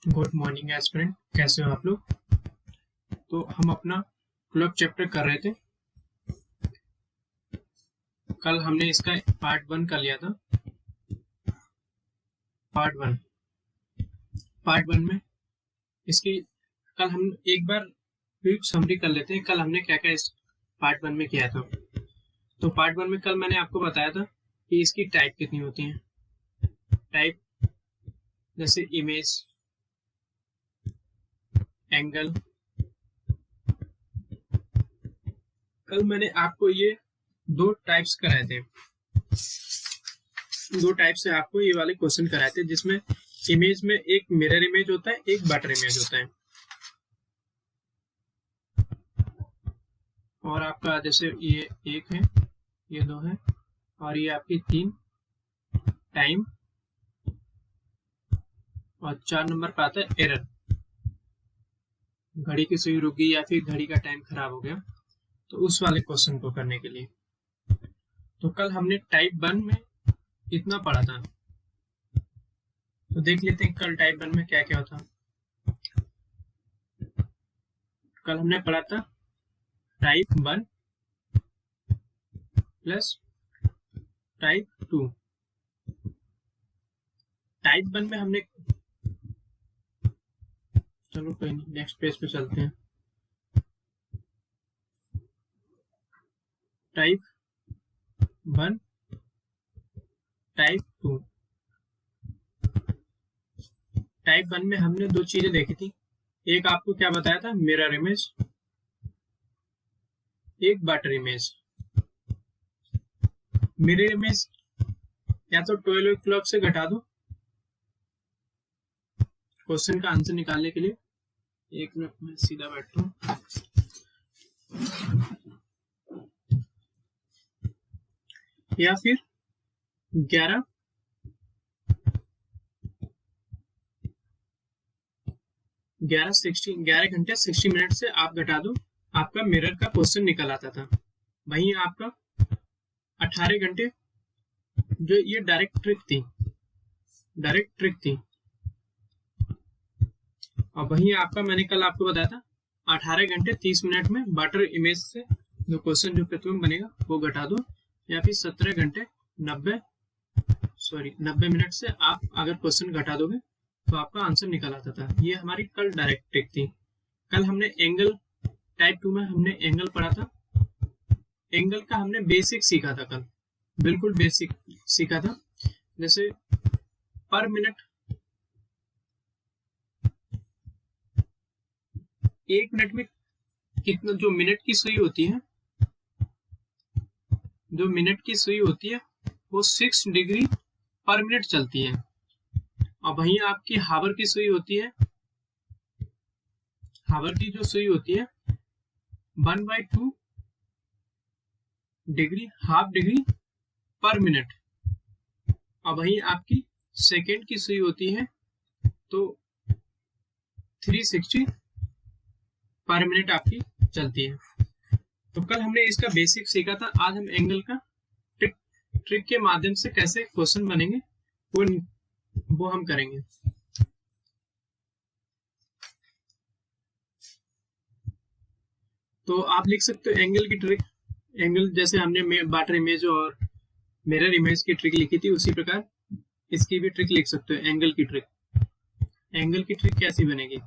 Good morning aspirant, कैसे हो आप लोग। तो हम अपना क्लॉक चैप्टर कर रहे थे। कल हमने इसका पार्ट 1 कर लिया था। पार्ट वन में इसकी कल हम एक बार क्विक समरी कर लेते हैं। कल हमने क्या क्या इस पार्ट 1 में किया था। तो पार्ट 1 में कल मैंने आपको बताया था कि इसकी टाइप कितनी होती हैं। टाइप जैसे इमेज, एंगल। कल मैंने आपको ये दो टाइप्स कराए थे। दो टाइप से आपको ये वाले क्वेश्चन कराए थे, जिसमें इमेज में एक मिरर इमेज होता है, एक बटर इमेज होता है। और आपका जैसे ये एक है, ये दो है, और ये आपकी 3 टाइम, और 4 नंबर पे आता है एरर। घड़ी की सुई रुक गई या फिर घड़ी का टाइम खराब हो गया, तो उस वाले क्वेश्चन को करने के लिए। तो कल हमने टाइप 1 में इतना पढ़ा था। तो देख लेते हैं कल टाइप 1 में क्या क्या था। कल हमने पढ़ा था टाइप 1 प्लस टाइप 2। टाइप 1 में हमने, चलो कोई नहीं, नेक्स्ट पेज पे चलते हैं। Type 1, type 2। टाइप 1 में हमने दो चीजें देखी थी। एक आपको क्या बताया था, मिरर इमेज, एक बटर इमेज। मिरर इमेज या तो 12 क्लॉक से घटा दो क्वेश्चन का आंसर निकालने के लिए। एक मिनट में सीधा बैठता हूँ। या फिर 11 घंटे 60 मिनट से आप घटा दो, आपका मिरर का क्वेश्चन निकल आता था। वहीं आपका 18 घंटे, जो ये डायरेक्ट ट्रिक थी। और वहीं आपका, मैंने कल आपको बताया था, 18 घंटे 30 मिनट में बटर इमेज से जो क्वेश्चन जो प्रतिबिंब बनेगा वो घटा दो, या फिर 17 घंटे 90 मिनट से आप अगर क्वेश्चन घटा दोगे तो आपका आंसर निकल आता था। ये हमारी कल डायरेक्ट ट्रिक थी। कल हमने एंगल, टाइप 2 में हमने एंगल पढ़ा था। एंगल का हमने बेसिक सीखा था कल, बिल्कुल बेसिक सीखा था। जैसे पर मिनट, 1 मिनट में कितना, जो मिनट की सुई होती है वो 6 डिग्री पर मिनट चलती है। और वहीं आपकी हावर की सुई होती है, हावर की जो सुई होती है 1/2 डिग्री, हाफ डिग्री पर मिनट। और वहीं आपकी सेकेंड की सुई होती है तो 360 पर मिनट आपकी चलती है। तो कल हमने इसका बेसिक सीखा था। आज हम एंगल का ट्रिक के माध्यम से कैसे क्वेश्चन बनेंगे वो हम करेंगे। तो आप लिख सकते हो एंगल की ट्रिक। एंगल जैसे हमने बटर इमेज और मिरर इमेज की ट्रिक लिखी थी, उसी प्रकार इसकी भी ट्रिक लिख सकते हो, एंगल की ट्रिक। एंगल की ट्रिक कैसी बनेगी,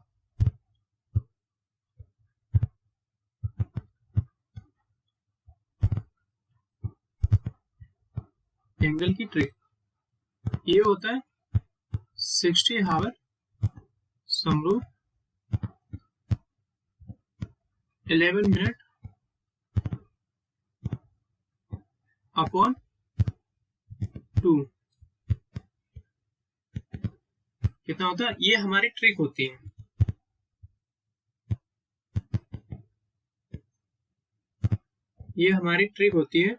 एंगल की ट्रिक ये होता है 60 हावर समरूप 11 मिनट अपॉन 2। कितना होता है, ये हमारी ट्रिक होती है। ये हमारी ट्रिक होती है।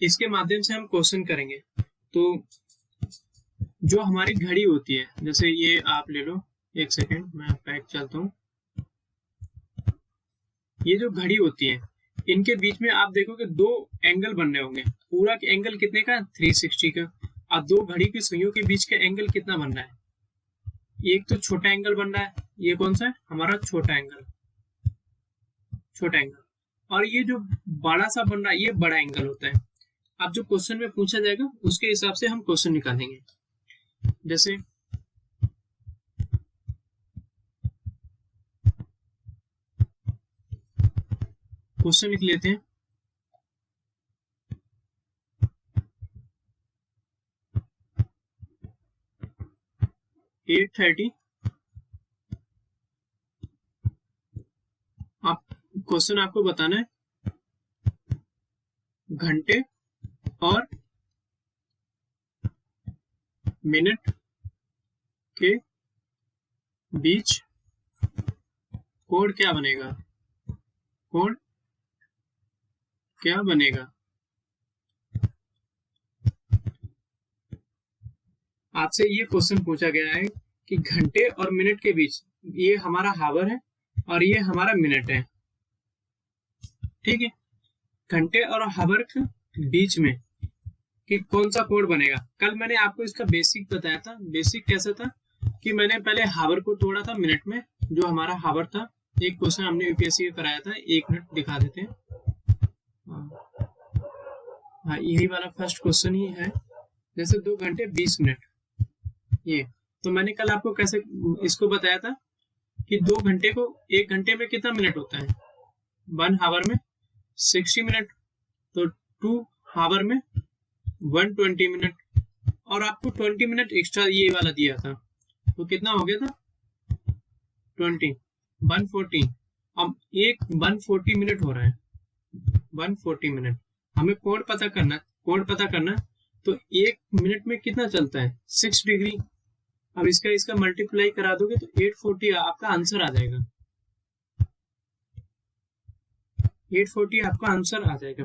इसके माध्यम से हम क्वेश्चन करेंगे। तो जो हमारी घड़ी होती है, जैसे ये आप ले लो, एक सेकेंड मैं बैक चलता हूँ। ये जो घड़ी होती है, इनके बीच में आप देखोगे दो एंगल बन रहे होंगे। पूरा एंगल कितने का, 360 का। अब दो घड़ी की सुइयों के बीच का एंगल कितना बन रहा है? एक तो छोटा एंगल बन रहा है, ये कौन सा है? हमारा छोटा एंगल, छोटा एंगल। और ये जो बड़ा सा बन रहा है ये बड़ा एंगल होता है। अब जो क्वेश्चन में पूछा जाएगा उसके हिसाब से हम क्वेश्चन निकालेंगे। जैसे क्वेश्चन लिख लेते हैं। $8:30 आप क्वेश्चन आपको बताना है घंटे और मिनट के बीच कोण क्या बनेगा? कोण क्या बनेगा? आपसे ये क्वेश्चन पूछा गया है कि घंटे और मिनट के बीच, ये हमारा हावर है और ये हमारा मिनट है, ठीक है। घंटे और हावर के बीच में कि कौन सा कोण बनेगा। कल मैंने आपको इसका बेसिक बताया था। बेसिक कैसा था कि मैंने पहले हावर को तोड़ा था मिनट में, जो हमारा हावर था। एक क्वेश्चन हमने यूपीएससी का कराया था, 1 मिनट दिखा देते हैं। हाँ, यही वाला फर्स्ट क्वेश्चन ही है। जैसे 2 घंटे 20 मिनट, ये तो मैंने कल आपको कैसे इसको बताया था कि 2 घंटे को 1 घंटे में कितना मिनट होता है? 1 हावर में 60 मिनट, तो 2 हावर में 120 मिनट, और आपको 20 मिनट एक्स्ट्रा ये वाला दिया था, तो कितना हो गया था? 20, 140। अब एक 140 मिनट हो रहा है, 140 मिनट। हमें कोण पता करना, कोण पता करना, तो 1 मिनट में कितना चलता है? 6 डिग्री। अब इसका मल्टीप्लाई करा दोगे तो 840 आपका आंसर आ जाएगा। 840 आपका आंसर आ जाएगा।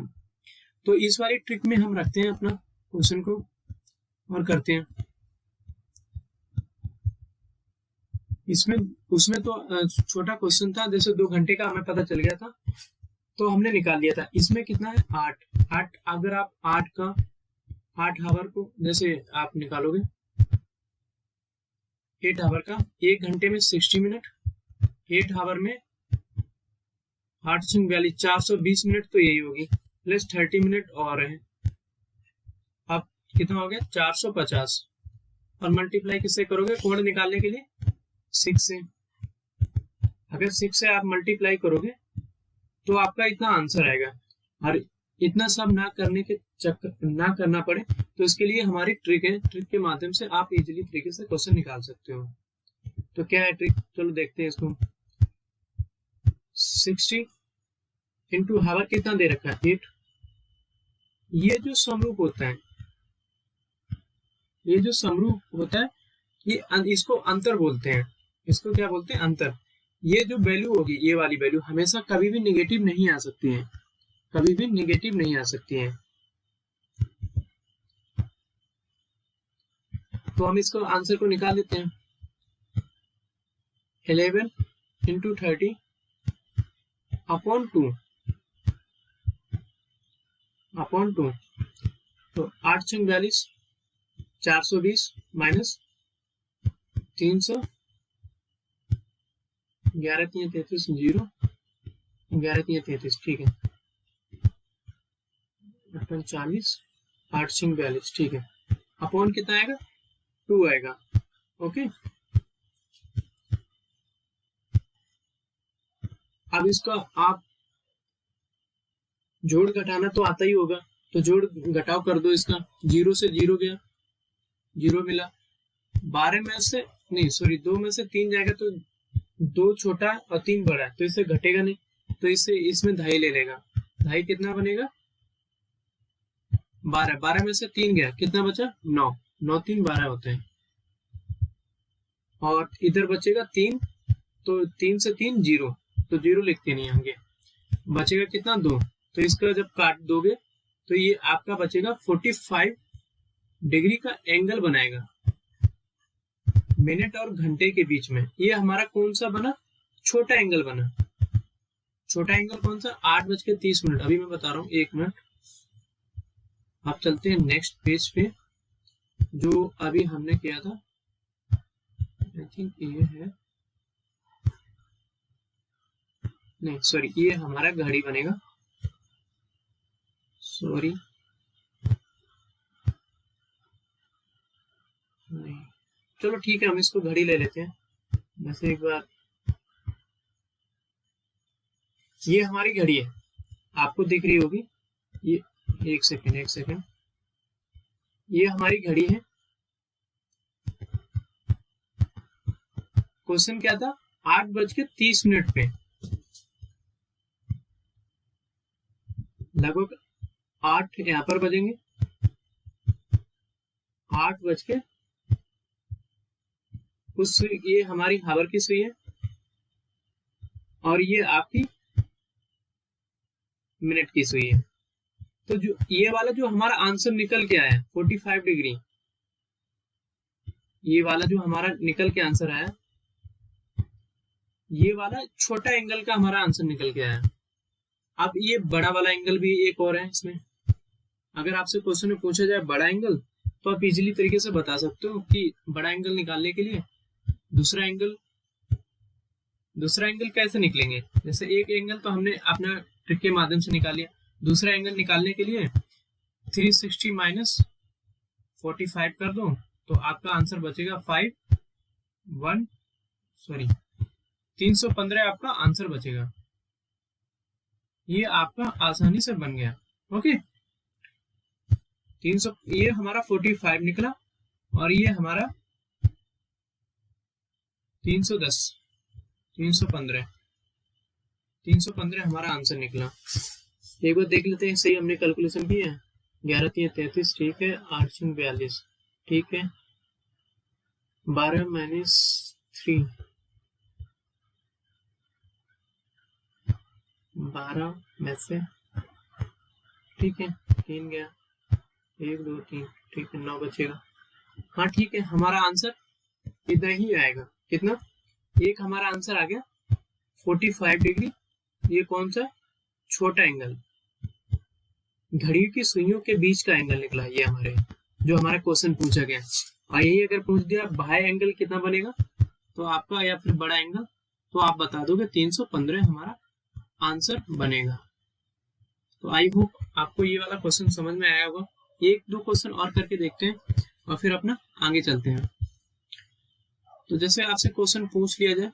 तो इस वाली ट्रिक में हम रखते हैं अपना क्वेश्चन को और करते हैं। उसमें तो छोटा क्वेश्चन था, जैसे 2 घंटे का हमें पता चल गया था तो हमने निकाल लिया था। इसमें कितना है? 8। अगर आप 8 हावर को जैसे आप निकालोगे, 8 हावर का 1 घंटे में 60 मिनट, 8 हावर में 8 से 42, 420 मिनट तो यही होगी, प्लस 30 मिनट और है। अब कितना हो गया? 450। और मल्टीप्लाई किससे करोगे कोण निकालने के लिए? 6 से। अगर 6 से आप मल्टीप्लाई करोगे तो आपका इतना आंसर आएगा। और इतना सब ना करना पड़े तो इसके लिए हमारी ट्रिक है। ट्रिक के माध्यम से आप इजीली तरीके से क्वेश्चन निकाल सकते हो। तो क्या है ट्रिक? चलो देखते हैं इसको। 60 इंटू हावर कितना दे रखा है? 8। ये जो समरूप होता है, ये इसको अंतर बोलते हैं। इसको क्या बोलते हैं? अंतर। ये जो वैल्यू होगी, ये वाली वैल्यू हमेशा कभी भी निगेटिव नहीं आ सकती है, कभी भी निगेटिव नहीं आ सकती है। तो हम इसको आंसर को निकाल लेते हैं। 11 इंटू 30 अपॉन 2 तो 8 से 42, 420 माइनस 300, 11 3 33 0, 11 3 33, ठीक है। 40, 8 से 42, ठीक है। अपॉन कितना आएगा? 2 आएगा। ओके, अब इसका आप जोड़ घटाना तो आता ही होगा, तो जोड़ घटाव कर दो इसका। 0 से 0 गया, 0 मिला। 12 में से नहीं, सॉरी 2 में से 3 जाएगा तो 2 छोटा और 3 बड़ा है, तो इससे घटेगा नहीं, तो इसमें 2.5 ले लेगा। 2.5 कितना बनेगा? 12। 12 में से 3 गया, कितना बचा? 9। 9 3 12 होते हैं। और इधर बचेगा 3, तो 3 से 3 0, तो 0 लिखते नहीं आगे। बचेगा कितना? 2। तो इसका जब काट दोगे तो ये आपका बचेगा 45 डिग्री का एंगल बनाएगा मिनट और घंटे के बीच में। ये हमारा कौन सा बना? छोटा एंगल बना। छोटा एंगल कौन सा? 8:30। अभी मैं बता रहा हूँ, 1 मिनट। आप चलते हैं नेक्स्ट पेज पे। जो अभी हमने किया था, आई थिंक ये है, नहीं सॉरी, ये हमारा घड़ी बनेगा, सॉरी नहीं, चलो ठीक है, हम इसको घड़ी ले लेते हैं। वैसे एक बार, ये हमारी घड़ी है, आपको दिख रही होगी ये, एक सेकेंड, ये हमारी घड़ी है। क्वेश्चन क्या था, 8:30 पे, लगभग 8 यहाँ पर बजेंगे, 8 बज के उस सुई, ये हमारी हावर की सुई है और ये आपकी मिनट की सुई है। तो जो ये वाला जो हमारा आंसर निकल के आया 45 डिग्री, ये वाला जो हमारा निकल के आंसर आया, ये वाला छोटा एंगल का हमारा आंसर निकल के आया। अब ये बड़ा वाला एंगल भी एक और है इसमें, अगर आपसे क्वेश्चन में पूछा जाए बड़ा एंगल, तो आप इजीली तरीके से बता सकते हो कि बड़ा एंगल निकालने के लिए दूसरा एंगल कैसे निकलेंगे। जैसे एक एंगल तो हमने अपना ट्रिक के माध्यम से निकाल लिया, दूसरा एंगल निकालने के लिए 360 माइनस 45 कर दो, तो आपका आंसर बचेगा 315 आपका आंसर बचेगा। ये आपका आसानी से बन गया। ओके, 300, ये हमारा 45 निकला और ये हमारा 315 हमारा आंसर निकला। एक बार देख लेते हैं सही हमने कैलकुलेशन की है। 11×3 = 33, ठीक है, 8×42, ठीक है, 12 - 3, 12 में से, ठीक है, 3 गया, 1 2 3, ठीक है, 9 बचेगा। हाँ ठीक है, हमारा आंसर इतना ही आएगा। कितना, एक हमारा आंसर आ गया 45 डिग्री। ये कौन सा, छोटा एंगल, घड़ी की सुइयों के बीच का एंगल निकला ये हमारे, जो हमारा क्वेश्चन पूछा गया। और यही अगर पूछ दिया बाह्य एंगल कितना बनेगा तो आपका, या फिर बड़ा एंगल, तो आप बता दोगे 315 हमारा आंसर बनेगा। तो आई होप आपको ये वाला क्वेश्चन समझ में आया होगा। एक दो क्वेश्चन और करके देखते हैं और फिर अपना आगे चलते हैं। तो जैसे आपसे क्वेश्चन पूछ लिया जाए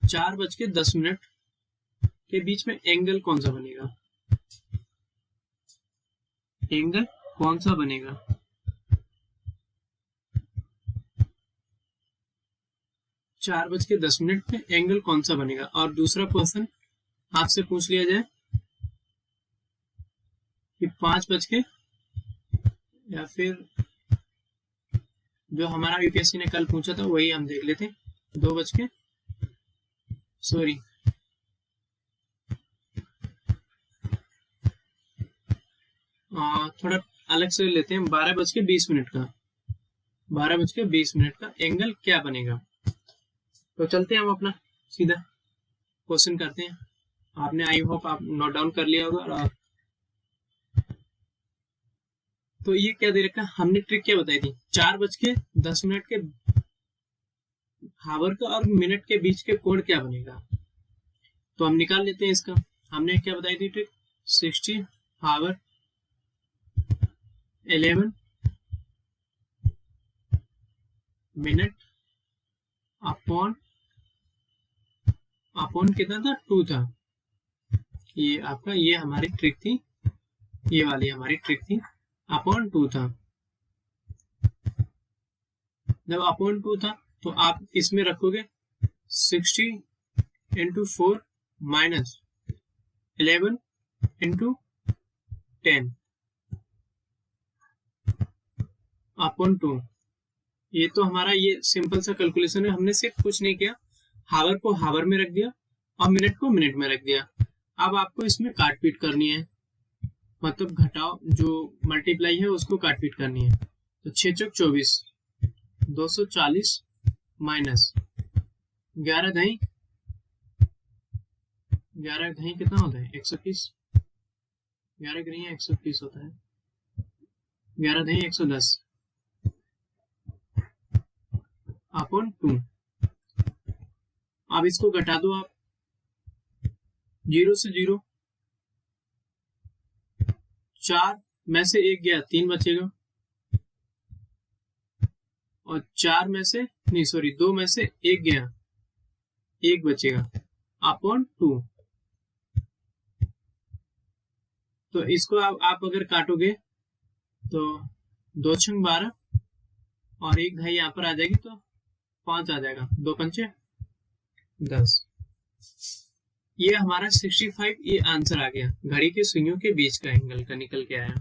4:10 के बीच में एंगल कौन सा बनेगा, एंगल कौन सा बनेगा। 4:10 में एंगल कौन सा बनेगा। और दूसरा क्वेश्चन आपसे पूछ लिया जाए कि 5 बज के, या फिर जो हमारा यूपीएससी ने कल पूछा था वही हम देख लेते हैं, 2 बज के, सॉरी, थोड़ा अलग से लेते हैं, 12:20 का, 12:20 का एंगल क्या बनेगा। तो चलते हैं हम अपना सीधा क्वेश्चन करते हैं। आपने आई होप आप नोट डाउन कर लिया होगा। तो ये क्या दे रखा, हमने ट्रिक क्या बताई थी, 4:10 के हावर का और मिनट के बीच के कोण क्या बनेगा। तो हम निकाल लेते हैं इसका। हमने क्या बताई थी ट्रिक, 60 हावर 11 मिनट अपॉन कितना था, 2 था। ये आपका, ये हमारी ट्रिक थी, ये वाली हमारी ट्रिक थी, अपॉन 2 था। जब अपॉन 2 था तो आप इसमें रखोगे 60 × 4 माइनस 11 × 10 अपॉन 2। ये तो हमारा ये सिंपल सा कैलकुलेशन है। हमने सिर्फ कुछ नहीं किया, हावर को हावर में रख दिया और मिनट को मिनट में रख दिया। अब आपको इसमें काट पीट करनी है, मतलब घटाओ, जो मल्टीप्लाई है उसको काट पीट करनी है। तो 6 × 24, 240 माइनस 11 दही कितना होता है, 130, 11 130 होता है, 11 नहीं 110 अपॉन 2। अब इसको घटा दो आप, 0 से 0, 4 में से 1 गया 3 बचेगा, और 4 में से नहीं सॉरी 2 में से 1 गया 1 बचेगा अपॉन 2। तो इसको आप अगर काटोगे तो 2 छंग 12 और 1 धाई यहाँ पर आ जाएगी तो 5 आ जाएगा, 2 पंचे 10। ये हमारा 65 ये आंसर आ गया, घड़ी की सुइयों के बीच का एंगल का निकल के आया।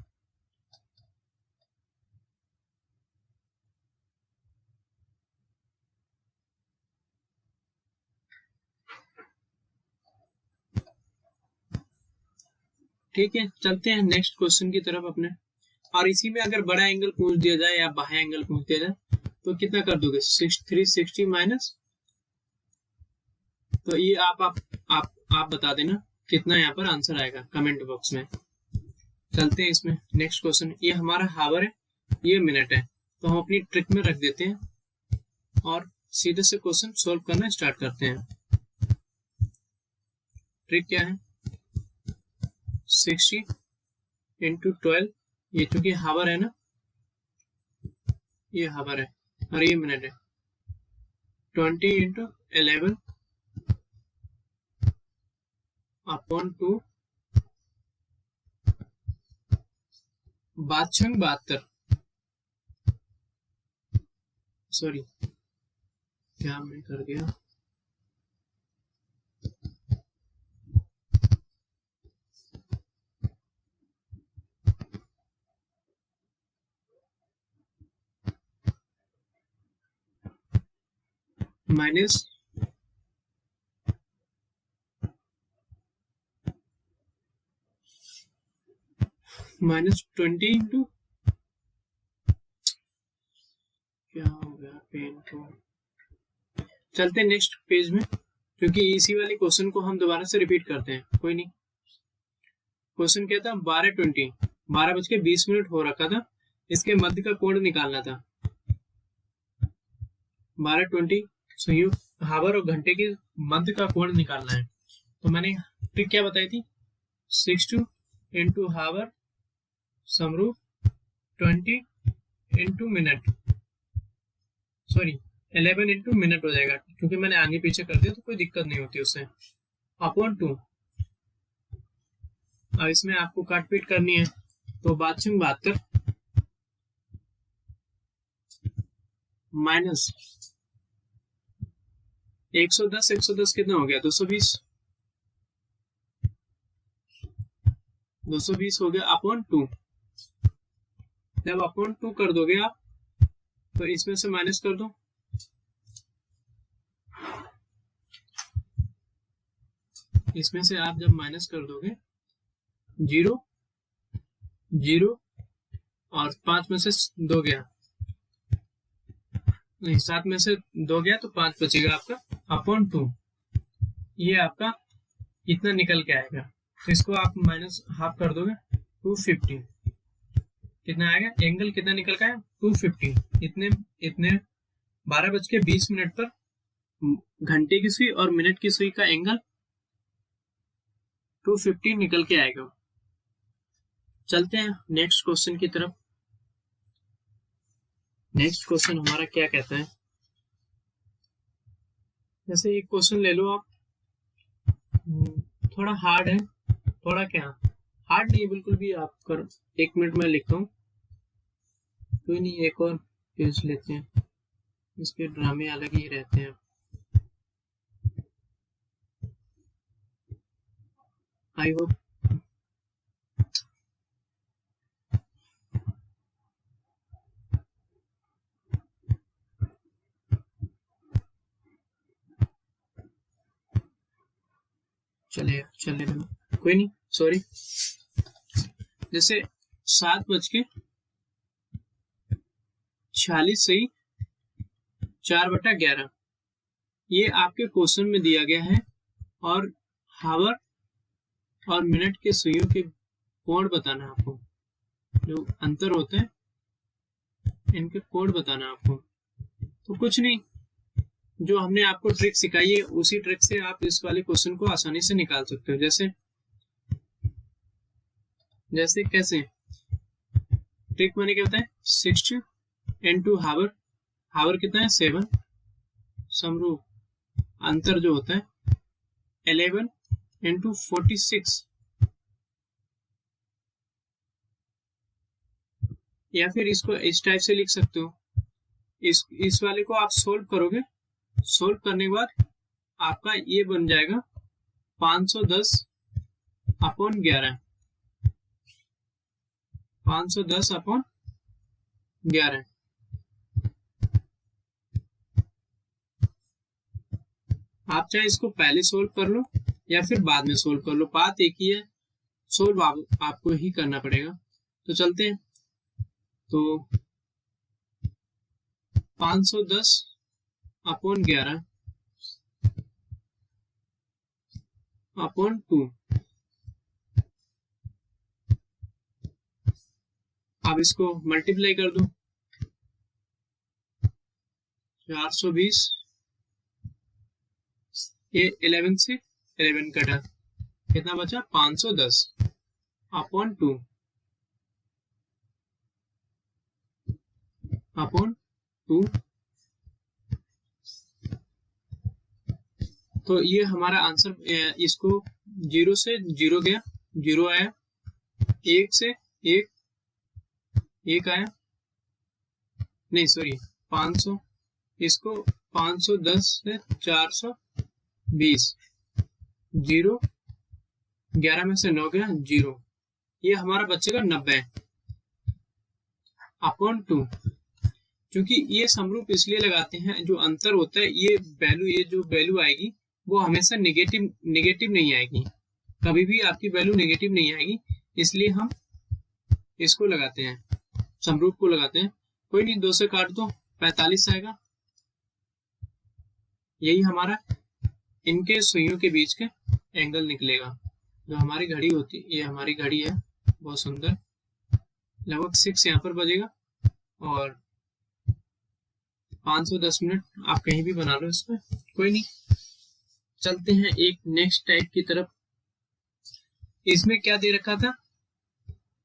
ठीक है, चलते हैं नेक्स्ट क्वेश्चन की तरफ अपने। और इसी में अगर बड़ा एंगल पूछ दिया जाए या बाह्य एंगल पूछ दिया जाए तो कितना कर दोगे, 360 माइनस, तो ये आप बता देना कितना यहाँ पर आंसर आएगा कमेंट बॉक्स में। चलते हैं इसमें नेक्स्ट क्वेश्चन। ये हमारा हावर है, ये मिनट है, तो हम अपनी ट्रिक में रख देते हैं और सीधे से क्वेश्चन सॉल्व करना स्टार्ट करते हैं। ट्रिक क्या है, 60 इंटू 12, ये चूंकि हावर है ना, ये हावर है और ये मिनट है, 20 इंटू 11 अपॉन 2, 72, सॉरी क्या मैं कर गया, माइनस -20 इंटू, क्या हो गया पेन को। चलते हैं नेक्स्ट पेज में, क्योंकि इसी वाले क्वेश्चन को हम दोबारा से रिपीट करते हैं, कोई नहीं। क्वेश्चन क्या था, 12:20, 12:20 हो रखा था, इसके मध्य का कोण निकालना था। 12:20 संयुक्त हावर और घंटे के मध्य का कोण निकालना है। तो मैंने ट्रिक क्या बताई थी, 60 इंटू हावर समरूप 20 into minute, sorry 11 into minute हो जाएगा, क्योंकि मैंने आगे पीछे कर दिया तो कोई दिक्कत नहीं होती उससे, अपॉन 2। अब इसमें आपको काटपीट करनी है, तो 72 माइनस 110, 110 कितना हो गया, 220, 220 हो गया अपॉन 2। जब अपॉन 2 कर दोगे आप तो इसमें से माइनस कर दो, इसमें से आप जब माइनस कर दोगे 0 0 और 5 में से 2 गया, नहीं 7 में से 2 गया तो 5 बचेगा आपका अपॉन 2। ये आपका इतना निकल के आएगा, तो इसको आप माइनस हाफ कर दोगे 250, कितना आएगा, एंगल कितना निकल का है 250। इतने 12:20 पर घंटे की सुई और मिनट की सुई का एंगल 250 निकल के आएगा। चलते हैं नेक्स्ट क्वेश्चन की तरफ। नेक्स्ट क्वेश्चन हमारा क्या कहता है, जैसे एक क्वेश्चन ले लो आप, थोड़ा हार्ड है, थोड़ा क्या हार्ड नहीं है बिल्कुल भी, आप कर 1 मिनट में लिखता हूँ, कोई नहीं, एक और पेज लेते हैं, इसके ड्रामे अलग ही रहते हैं। आई होप चले कोई नहीं, सॉरी। जैसे 7:46 सही 4/11, ये आपके क्वेश्चन में दिया गया है, और हावर और मिनट के सुइयों के कोण बताना है आपको, जो अंतर होता है इनके कोड बताना आपको। तो कुछ नहीं, जो हमने आपको ट्रिक सिखाई है उसी ट्रिक से आप इस वाले क्वेश्चन को आसानी से निकाल सकते हो। जैसे जैसे कैसे ट्रिक मैंने क्या होता है 60 इंटू हावर, हावर कितना है 7, समरूप अंतर जो होता है 11 इंटू 46, या फिर इसको इस टाइप से लिख सकते हो। इस वाले को आप सोल्व करोगे, सोल्व करने के बाद आपका ये बन जाएगा 510 अपॉन 11, 510 अपॉन 11। आप चाहे इसको पहले सोल्व कर लो या फिर बाद में सोल्व कर लो, बात एक ही है, सोल्व आपको ही करना पड़ेगा। तो चलते हैं। तो 510 अपॉन 11 अपॉन 2, आप इसको मल्टीप्लाई कर दो, 420, ये 11 से 11 कटा, कितना बचा 510 अपॉन 2 अपॉन 2। तो ये हमारा आंसर, इसको 0 से 0 गया, 0 आया, 1 से 1 आया, नहीं सॉरी 500, इसको 510 से 420, 0, 11 में से 9 गया 0, ये हमारा बचेगा 90 अपॉन 2। क्योंकि ये समरूप इसलिए लगाते हैं, जो अंतर होता है ये वैल्यू, ये जो वैल्यू आएगी वो हमेशा नेगेटिव नहीं आएगी, कभी भी आपकी वैल्यू नेगेटिव नहीं आएगी, इसलिए हम इसको लगाते हैं, समरूप को लगाते हैं। कोई नहीं, 2 से काट दो, 45 आएगा। यही हमारा इनके सुइयों के बीच के एंगल निकलेगा। जो हमारी घड़ी होती है, ये हमारी घड़ी है बहुत सुंदर, लगभग 6 यहाँ पर बजेगा और 510 मिनट आप कहीं भी बना लो इसमें, कोई नहीं। चलते हैं एक नेक्स्ट टाइप की तरफ। इसमें क्या दे रखा था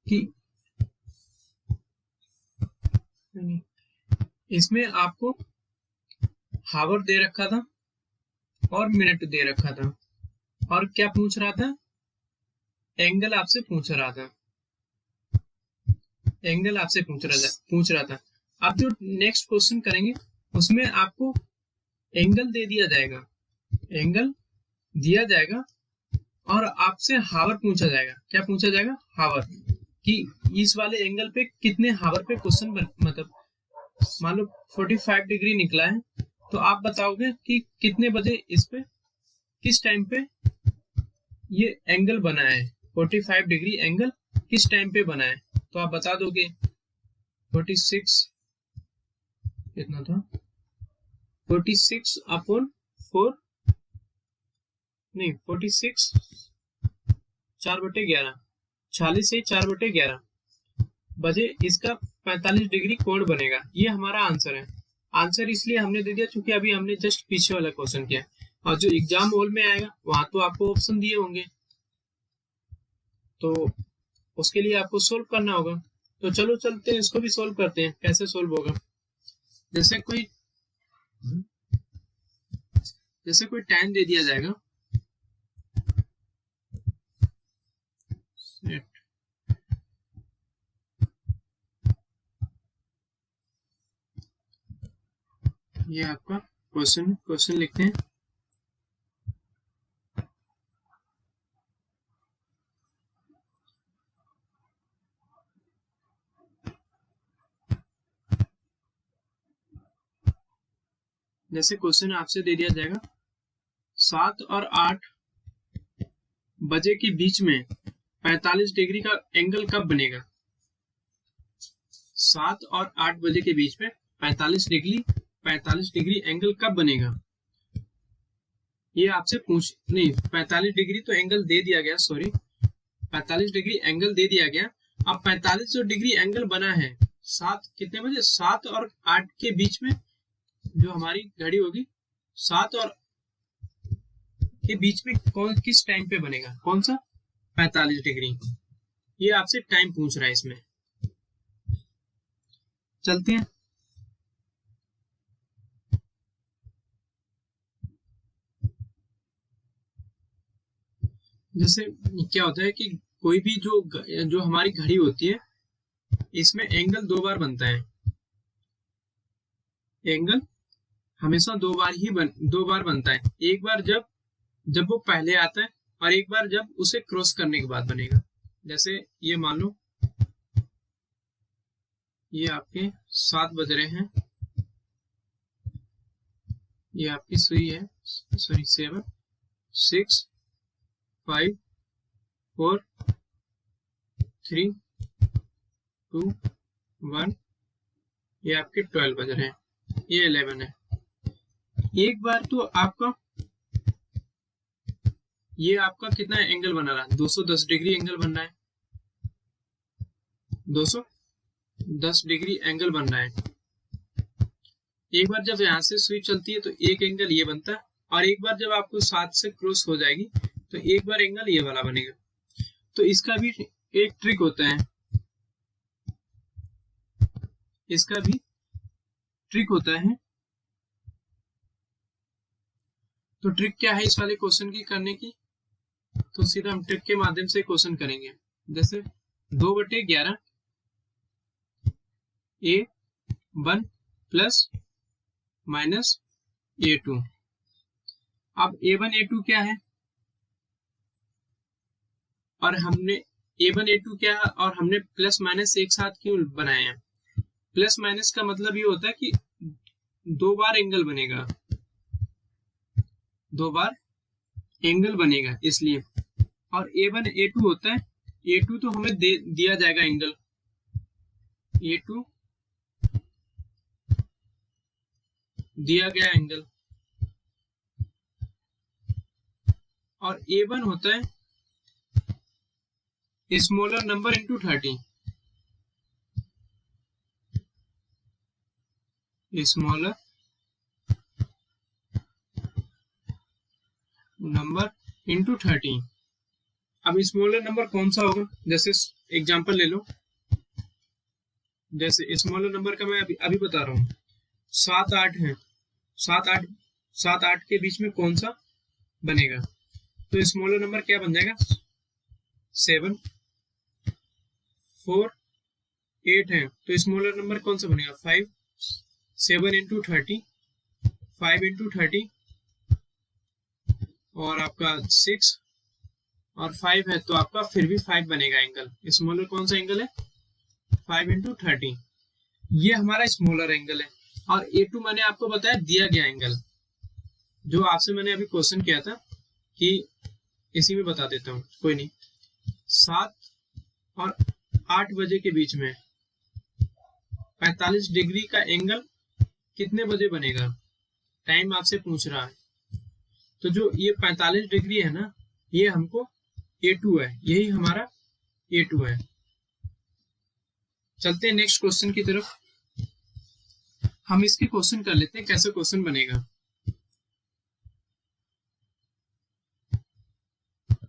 कि इसमें आपको हावर दे रखा था और मिनट दे रखा था, और क्या पूछ रहा था, एंगल आपसे पूछ रहा था, एंगल आपसे पूछ रहा था। आप जो नेक्स्ट क्वेश्चन करेंगे उसमें आपको एंगल दे दिया जाएगा, एंगल दिया जाएगा और आपसे हावर पूछा जाएगा। क्या पूछा जाएगा, हावर, कि इस वाले एंगल पे कितने हावर पे क्वेश्चन मतलब मान लो 45 डिग्री निकला है, तो आप बताओगे कि कितने बजे इस पे, किस टाइम पे ये एंगल बना है, 45 डिग्री एंगल किस टाइम पे बना है। तो आप बता दोगे 46, कितना था 46 अपॉन 4, नहीं 46 4/11, 46 से 4/11 बजे इसका 45 डिग्री कोण बनेगा। ये हमारा आंसर है। आंसर इसलिए हमने दे दिया क्योंकि अभी हमने जस्ट पीछे वाला क्वेश्चन किया, और जो एग्जाम हॉल में आएगा वहां तो आपको ऑप्शन दिए होंगे, तो उसके लिए आपको सोल्व करना होगा। तो चलो चलते हैं, इसको भी सोल्व करते हैं, कैसे सोल्व होगा। जैसे कोई टाइम दे दिया जाएगा, ये आपका क्वेश्चन लिखते हैं। जैसे क्वेश्चन आपसे दे दिया जाएगा 7 और 8 बजे के बीच में 45 डिग्री का एंगल कब बनेगा। 7 और 8 बजे के बीच में 45 डिग्री एंगल कब बनेगा, ये आपसे नहीं 45 डिग्री तो एंगल दे दिया गया, सॉरी 45 डिग्री एंगल दे दिया गया। अब 45 जो डिग्री एंगल बना है 7 कितने बजे, 7 और 8 के बीच में जो हमारी घड़ी होगी, 7 और के बीच में किस टाइम पे बनेगा, कौन सा, 45 डिग्री। ये आपसे टाइम पूछ रहा है इसमें। चलते हैं। जैसे क्या होता है कि कोई भी जो हमारी घड़ी होती है, इसमें एंगल 2 बार बनता है। एंगल हमेशा 2 बार बनता है। एक बार जब वो पहले आता है, और एक बार जब उसे क्रॉस करने के बाद बनेगा। जैसे ये मान लो ये आपके 7 बज रहे हैं, ये आपकी सुई है, सॉरी 7 6 5 4 3 2 1, ये आपके 12 बज रहे हैं, ये 11 है। एक बार तो ये आपका कितना एंगल बना रहा है, 210 डिग्री एंगल बन रहा है, 210 डिग्री एंगल बन रहा है। एक बार जब यहाँ से सुई चलती है तो एक एंगल ये बनता है, और एक बार जब आपको 7 से क्रॉस हो जाएगी तो एक बार एंगल ये वाला बनेगा। तो इसका भी एक ट्रिक होता है, इसका भी ट्रिक होता है। तो ट्रिक क्या है इस वाले क्वेश्चन की करने की, तो सीधा हम ट्रिक के माध्यम से क्वेश्चन करेंगे। जैसे 2/11 A1 प्लस माइनस A2। अब A1 A2 क्या है, और हमने A1 A2 क्या है, और हमने प्लस माइनस एक साथ क्यों बनाए हैं। प्लस माइनस का मतलब ये होता है कि 2 बार एंगल बनेगा, 2 बार एंगल बनेगा इसलिए। और A1 A2 होता है, A2 तो हमें दिया जाएगा एंगल, A2 दिया गया एंगल, और A1 होता है smaller number into 30, smaller number into 30। अब स्मॉलर नंबर कौन सा होगा, जैसे एग्जांपल ले लो, जैसे स्मॉलर नंबर का मैं अभी बता रहा हूँ, 7 8 है, 7 8 के बीच में कौन सा बनेगा, तो स्मॉलर नंबर क्या बन जाएगा, 7 4 8 है, तो स्मॉलर नंबर कौन सा बनेगा, 5 7 इंटू 30, 5 इंटू 30, और आपका 6 और 5 है, तो आपका फिर भी 5 बनेगा एंगल। स्मॉलर कौन सा एंगल है, 5 इंटू 30, ये हमारा स्मॉलर एंगल है। और A2 मैंने आपको बताया दिया गया एंगल, जो आपसे मैंने अभी क्वेश्चन किया था, कि इसी में बता देता हूँ, कोई नहीं। 7 और 8 बजे के बीच में 45 डिग्री का एंगल कितने बजे बनेगा, टाइम आपसे पूछ रहा है। तो जो ये 45 डिग्री है ना, ये हमको A2 है, यही हमारा A2 है। चलते हैं नेक्स्ट क्वेश्चन की तरफ। हम इसके क्वेश्चन कर लेते हैं, कैसे क्वेश्चन बनेगा।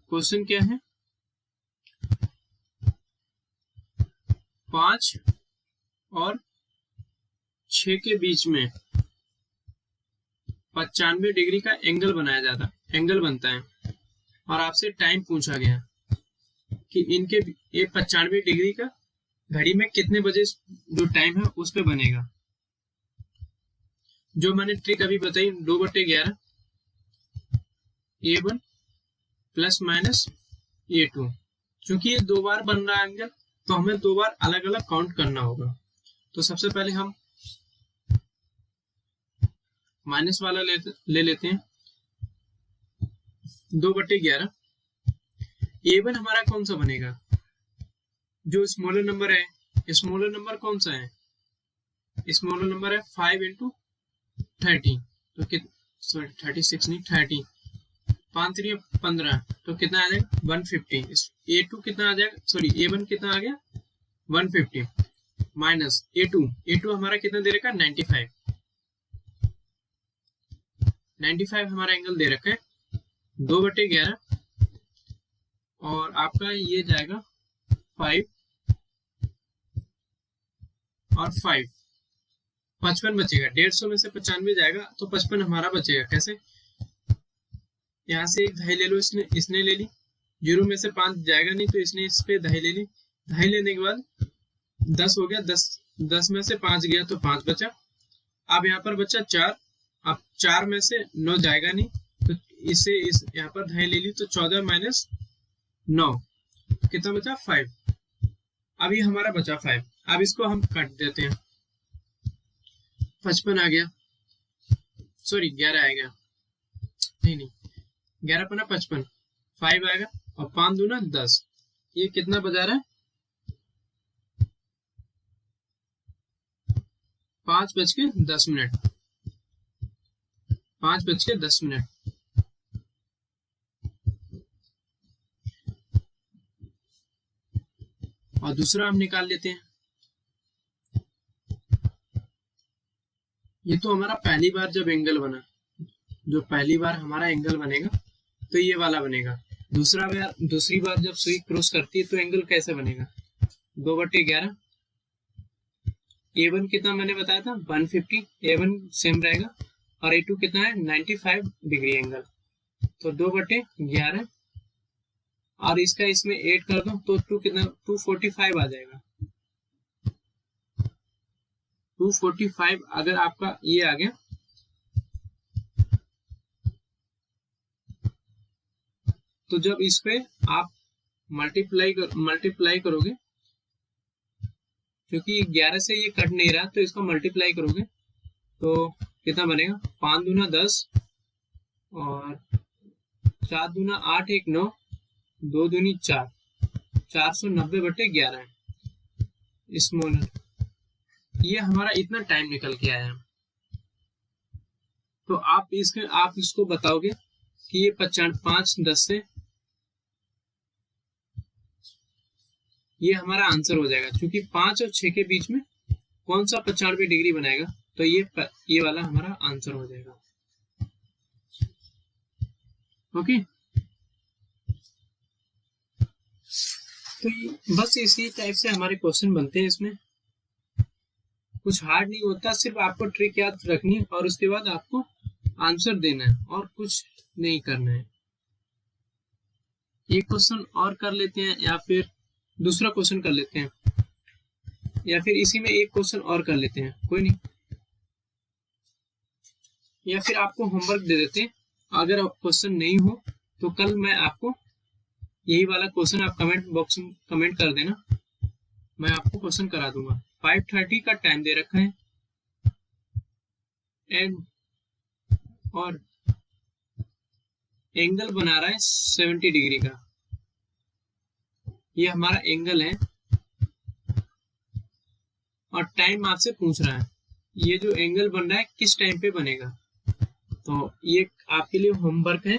क्वेश्चन क्या है, 5 और 6 के बीच में 95 डिग्री का एंगल बनता है, और आपसे टाइम पूछा गया कि इनके ये 95 डिग्री का घड़ी में कितने बजे जो टाइम है उस पे बनेगा। जो मैंने ट्रिक अभी बताई, 2/11 A1 प्लस माइनस A2, क्योंकि ये 2 बार बन रहा है एंगल, तो हमें 2 बार अलग अलग काउंट करना होगा। तो सबसे पहले हम माइनस वाला ले लेते हैं, 2/11 A1 हमारा कौन सा बनेगा, जो स्मॉलर नंबर है, स्मॉलर नंबर कौन सा है, स्मॉलर नंबर है 5 इंटू 30, तो सॉरी 36 नहीं 30, 5 3 15, तो कितना आ जाएगा 150। A2 कितना आ जाएगा, सॉरी A1 कितना आ गया 150। माइनस ए टू हमारा कितना दे रखा है 95। 95 हमारा एंगल दे रखा है 2/11 और आपका ये जाएगा 5 और 5 55 बचेगा। 150 में से 95 जाएगा तो 55 हमारा बचेगा। कैसे? यहाँ से एक दहाई ले लो, इसने ले ली। 0 में से 5 जाएगा नहीं तो इसने इस पे दहाई ले ली। दहाई लेने के बाद 10 हो गया। 10 में से 5 गया तो 5 बचा। अब यहाँ पर बचा 4। अब 4 में से 9 जाएगा नहीं तो इसे यहाँ पर दहाई ले ली तो 14 माइनस 9 कितना बचा 5। अभी हमारा बचा 5। अब इसको हम काट देते हैं। 55 आ गया, सॉरी 11 आएगा, नहीं 11 पना 55, 5 आएगा और 5 दूना 10। ये कितना बजा रहा है 5:10। 5:10। और दूसरा हम निकाल लेते हैं। ये तो हमारा पहली बार जब एंगल बना, जो पहली बार हमारा एंगल बनेगा तो ये वाला बनेगा। दूसरी बार जब सुई क्रॉस करती है तो एंगल कैसे बनेगा 2/11। A1 कितना मैंने बताया था 150, A1 सेम रहेगा और A2 कितना है 95 डिग्री एंगल, तो 2/11 और इसका इसमें 8 कर दो तो 245 आ जाएगा। 245 अगर आपका ये आ गया तो जब इस पे आप मल्टीप्लाई करोगे, क्योंकि 11 से ये कट नहीं रहा तो इसका मल्टीप्लाई करोगे तो कितना बनेगा 5 दूना 10 और 4 दूना 8, 1 9, 2 दूनी 4, 490/11 है स्मॉल। ये हमारा इतना टाइम निकल के आया। तो आप इसको बताओगे कि ये 5:10 से ये हमारा आंसर हो जाएगा, क्योंकि 5 और 6 के बीच में कौन सा 95 डिग्री बनाएगा, तो ये वाला हमारा आंसर हो जाएगा। ओके, तो बस इसी टाइप से हमारे क्वेश्चन बनते हैं। इसमें कुछ हार्ड नहीं होता, सिर्फ आपको ट्रिक याद रखनी है और उसके बाद आपको आंसर देना है और कुछ नहीं करना है। एक क्वेश्चन और कर लेते हैं या फिर दूसरा क्वेश्चन कर लेते हैं, या फिर इसी में एक क्वेश्चन और कर लेते हैं, कोई नहीं, या फिर आपको होमवर्क दे देते हैं। अगर क्वेश्चन नहीं हो तो कल मैं आपको यही वाला क्वेश्चन आप कमेंट बॉक्स में कमेंट कर देना, मैं आपको क्वेश्चन करा दूंगा। 5:30 का टाइम दे रखा है और एंगल बना रहा है 70 डिग्री का। ये हमारा एंगल है और टाइम आपसे पूछ रहा है ये जो एंगल बन रहा है किस टाइम पे बनेगा। तो ये आपके लिए होमवर्क है,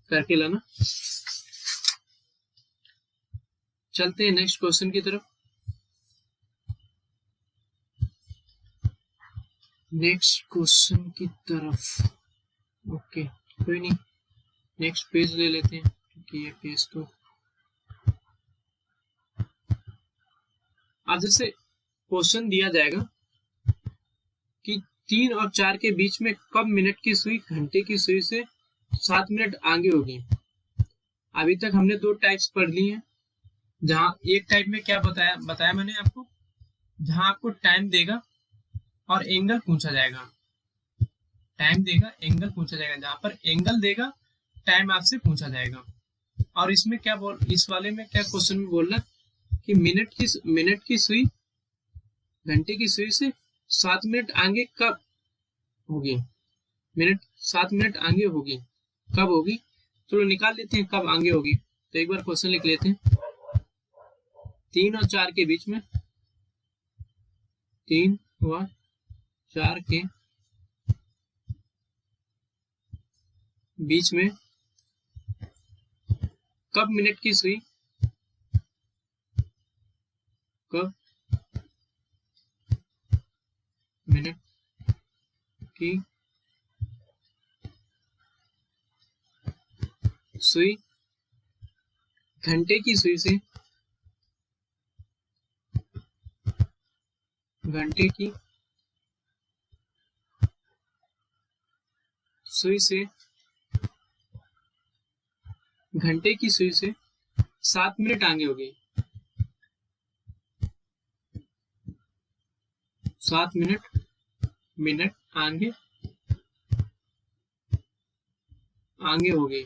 करके लाना। चलते हैं नेक्स्ट क्वेश्चन की तरफ। ओके, कोई नहीं, नेक्स्ट पेज ले लेते हैं क्योंकि ये पेज तो अब जैसे क्वेश्चन दिया जाएगा कि 3 और 4 के बीच में कब मिनट की सुई घंटे की सुई से 7 मिनट आगे होगी। अभी तक हमने 2 टाइप्स पढ़ ली हैं, जहां एक टाइप में क्या बताया मैंने आपको, जहां आपको टाइम देगा और एंगल पूछा जाएगा। टाइम देगा, एंगल पूछा जाएगा, जहां पर एंगल देगा टाइम आपसे पूछा जाएगा। और इसमें इस वाले में क्या क्वेश्चन में बोल रहा है कि मिनट की सुई घंटे की सुई से 7 मिनट आगे कब होगी। 7 मिनट आगे होगी, कब होगी, चलो निकाल लेते हैं कब आगे होगी। तो एक बार क्वेश्चन लिख लेते हैं। 3 और 4 के बीच में, 3 और 4 के बीच में कब मिनट की सुई मिनट की सुई घंटे की सुई से घंटे की सुई से घंटे की सुई से 7 मिनट आगे हो गई। 7 मिनट आगे हो गई।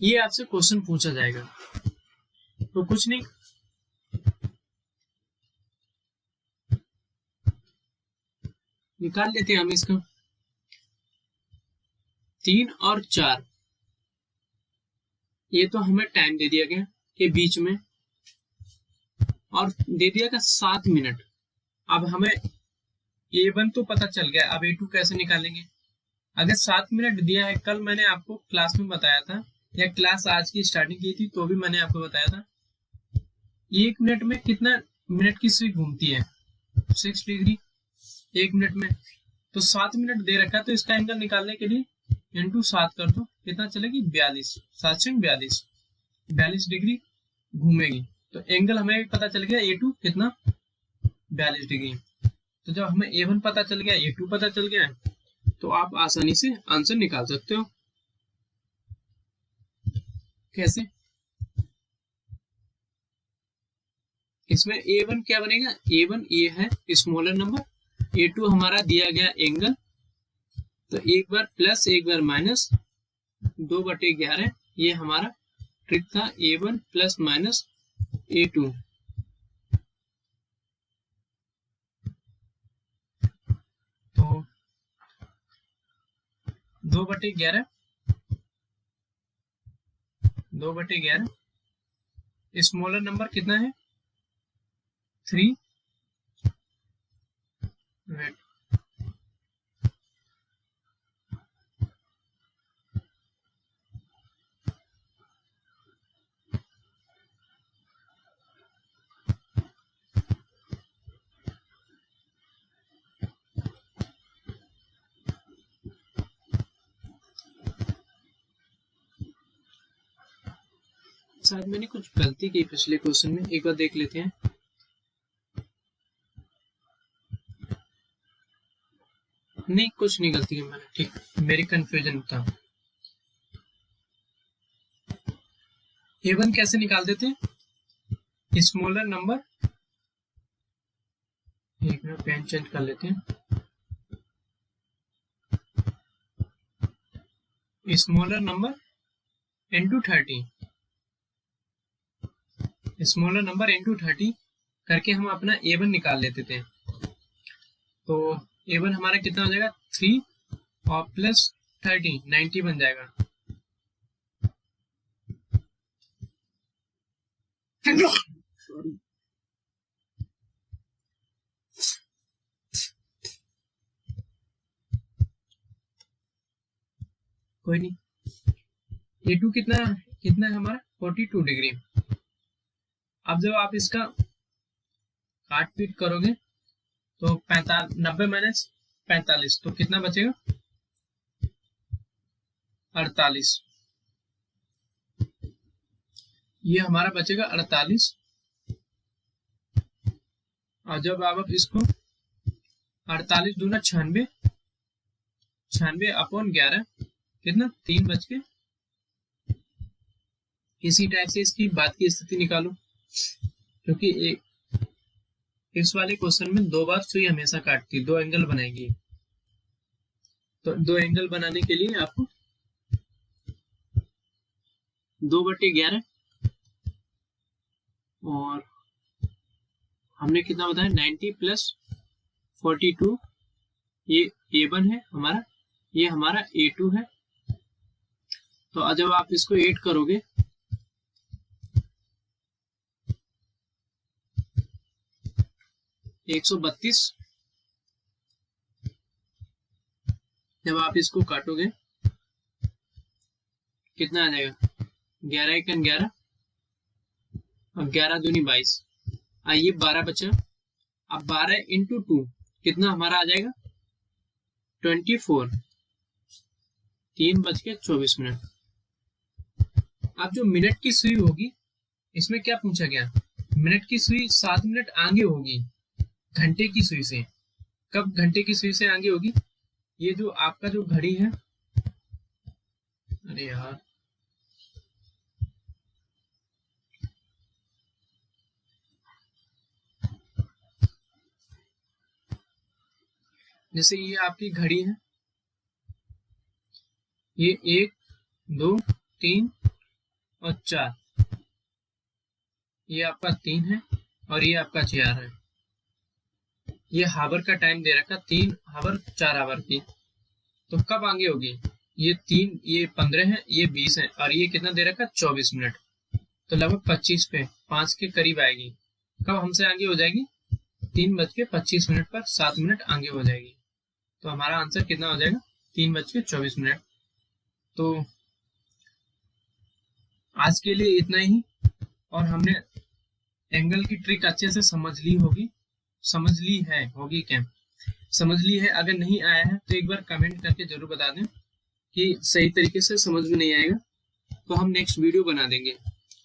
ये आपसे क्वेश्चन पूछा जाएगा, तो कुछ नहीं, निकाल लेते हैं हम इसका। 3 और 4 ये तो हमें टाइम दे दिया गया के बीच में, और दे दिया गया 7 मिनट। अब हमें A1 तो पता चल गया, अब A2 कैसे निकालेंगे? अगर 7 मिनट दिया है, कल मैंने आपको क्लास में बताया था, या क्लास आज की स्टार्टिंग की थी तो भी मैंने आपको बताया था, 1 मिनट में कितना मिनट की सुई घूमती है? 6 डिग्री 1 मिनट में। तो 7 मिनट दे रखा है, तो इसका एंगल निकालने के लिए इंटू 7 कर दो, कितना चलेगी? 42। 42 डिग्री घूमेगी। तो एंगल हमें पता चल गया A2 कितना? 42 डिग्री। तो जब हमें A1 पता चल गया, A2 पता चल गया, तो आप आसानी से आंसर निकाल सकते हो। कैसे? इसमें A1 क्या बनेगा? A1 ये है स्मॉलर नंबर, A2 हमारा दिया गया एंगल, तो एक बार प्लस एक बार माइनस, 2/11 ये हमारा ट्रिक था। A1 प्लस माइनस A2, तो 2/11 स्मॉलर नंबर कितना है? 3। शायद मैंने कुछ गलती की पिछले क्वेश्चन में, एक बार देख लेते हैं। नहीं, कुछ नहीं गलती की मैंने, ठीक, मेरी कंफ्यूजन था। A1 कैसे निकाल देते? स्मॉलर नंबर, एक मिनट पेन चेंज कर लेते हैं। Smaller number into 30, smaller number into 30 करके हम अपना A1 निकाल लेते थे। तो A1 हमारा कितना हो जाएगा? 3 और प्लस 30, 90 बन जाएगा। कोई नहीं। A2 कितना है हमारा? 42 डिग्री। अब जब आप इसका काट पीट करोगे तो 90 माइनस 45, तो कितना बचेगा? 48। ये हमारा बचेगा 48। और जब आप इसको 48 दूना 96, 96/11 कितना? 3 बच के। इसी टाइप से इसकी बाद की स्थिति निकालो, क्योंकि इस वाले क्वेश्चन में 2 बार सुई हमेशा काटती है, 2 एंगल बनाएगी। तो 2 एंगल बनाने के लिए आपको 2/11 और हमने कितना बताया? 90 प्लस 42, ये A1 है हमारा, ये हमारा A2 है। तो जब आप इसको ऐड करोगे, एक 132, जब आप इसको काटोगे कितना आ जाएगा? 11 × 11 और 11 दूनी 22, आइए 12 बचा, अब 12 इंटू 2 कितना हमारा आ जाएगा 24, 3:24। अब जो मिनट की सुई होगी, इसमें क्या पूछा गया, मिनट की सुई 7 मिनट आगे होगी घंटे की सुई से। कब घंटे की सुई से आगे होगी, ये जो आपका जो घड़ी है, अरे यार जैसे ये आपकी घड़ी है, ये 1 2 3 और 4, ये आपका 3 है और ये आपका 4 है। ये हावर का टाइम दे रखा 3 हावर 4 हावर की, तो कब आगे होगी, ये 3, ये 15 है, ये 20 है और ये कितना दे रखा 24 मिनट, तो लगभग 25 पे 5 के करीब आएगी। कब हमसे आगे हो जाएगी, 3:25 पर 7 मिनट आगे हो जाएगी। तो हमारा आंसर कितना हो जाएगा 3:24। तो आज के लिए इतना ही, और हमने एंगल की ट्रिक अच्छे से समझ ली होगी, समझ ली है, होगी क्या, समझ ली है। अगर नहीं आया है तो एक बार कमेंट करके जरूर बता दें कि सही तरीके से समझ में नहीं आएगा तो हम नेक्स्ट वीडियो बना देंगे,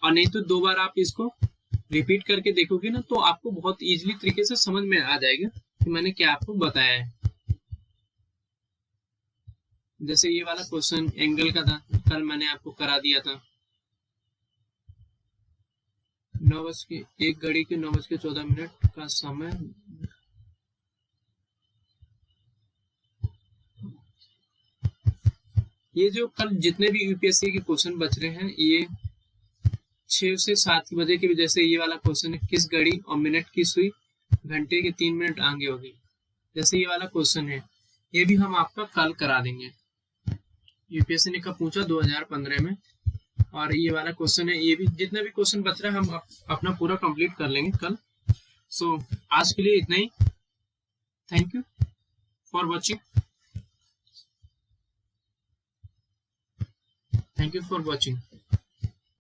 और नहीं तो 2 बार आप इसको रिपीट करके देखोगे ना, तो आपको बहुत इजीली तरीके से समझ में आ जाएगा कि मैंने क्या आपको बताया है। जैसे ये वाला क्वेश्चन एंगल का था, कल मैंने आपको करा दिया था। 1 घड़ी के 9:14 का समय, ये जो कल जितने भी यूपीएससी के क्वेश्चन बच रहे हैं, ये 6 से 7 बजे के, जैसे ये वाला क्वेश्चन है, किस घड़ी और मिनट की सुई घंटे के 3 मिनट आगे होगी, जैसे ये वाला क्वेश्चन है, ये भी हम आपका कल करा देंगे। यूपीएससी ने कब पूछा 2015 में, और ये वाला क्वेश्चन है, ये भी जितना भी क्वेश्चन बच रहा है हम अपना पूरा कंप्लीट कर लेंगे कल। सो आज के लिए इतना ही। Thank you for watching, thank you for watching.